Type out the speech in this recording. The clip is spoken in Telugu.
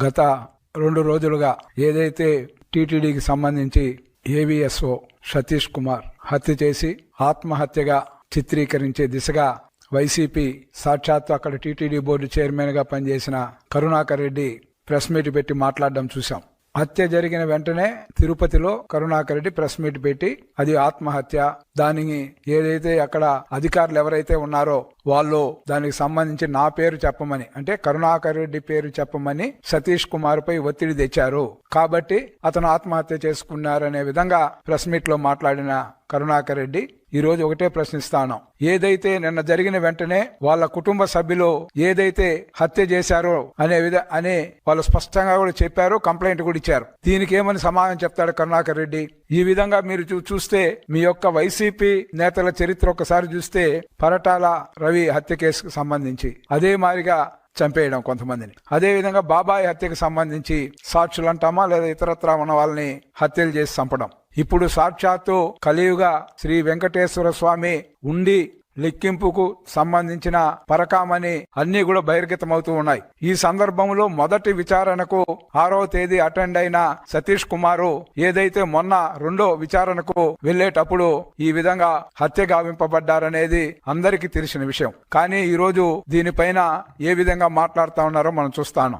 గత 2 రోజులుగా ఏదైతే టీటీడీకి సంబంధించి ఏవిఎస్ఓ సతీష్ కుమార్ హత్య చేసి ఆత్మహత్యగా చిత్రీకరించే దిశగా వైసీపీ సాక్షాత్తు అక్కడ టీటీడీ బోర్డు చైర్మన్ గా పనిచేసిన కరుణాకర్ రెడ్డి ప్రెస్ మీట్ పెట్టి మాట్లాడడం చూశాం. హత్య జరిగిన వెంటనే తిరుపతిలో కరుణాకర్ రెడ్డి ప్రెస్ మీట్ పెట్టి అది ఆత్మహత్య, దానికి ఏదైతే అక్కడ అధికారులు ఎవరైతే ఉన్నారో వాళ్ళు దానికి సంబంధించి నా పేరు చెప్పమని, అంటే కరుణాకర్ రెడ్డి పేరు చెప్పమని సతీష్ కుమార్ పై ఒత్తిడి తెచ్చారు కాబట్టి అతను ఆత్మహత్య చేసుకున్నారనే విధంగా ప్రెస్ మీట్ లో మాట్లాడిన కరుణాకర్ రెడ్డి ఈ రోజు ఒకటే ప్రశ్నిస్తాను. ఏదైతే నిన్న జరిగిన వెంటనే వాళ్ళ కుటుంబ సభ్యులు ఏదైతే హత్య చేశారో అనే వాళ్ళు స్పష్టంగా కూడా చెప్పారు, కంప్లైంట్ కూడా ఇచ్చారు. దీనికి ఏమని సమాధానం చెప్తాడు కరుణాకర్ రెడ్డి? ఈ విధంగా మీరు చూస్తే మీ యొక్క వైసీపీ నేతల చరిత్ర ఒకసారి చూస్తే పరటాల రవి హత్య కేసుకు సంబంధించి అదే మాదిరిగా చంపేయడం కొంతమందిని, అదే విధంగా బాబాయ్ హత్యకు సంబంధించి సాక్షులు అంటామా లేదా ఇతరత్రా ఉన్న వాళ్ళని హత్యలు చేసి చంపడం. ఇప్పుడు సాక్షాత్తు కలియుగ శ్రీ వెంకటేశ్వర స్వామి ఉండి లెక్కింపుకు సంబంధించిన పరకామని అన్ని కూడా బహిర్గతమవుతూ ఉన్నాయి. ఈ సందర్భంలో మొదటి విచారణకు 6వ తేదీ అటెండ్ అయిన సతీష్ కుమారు ఏదైతే మొన్న 2వ విచారణకు వెళ్లేటప్పుడు ఈ విధంగా హత్య గావింపబడ్డారనేది అందరికీ తెలిసిన విషయం. కానీ ఈ రోజు దీనిపైన ఏ విధంగా మాట్లాడుతా ఉన్నారో మనం చూస్తాను.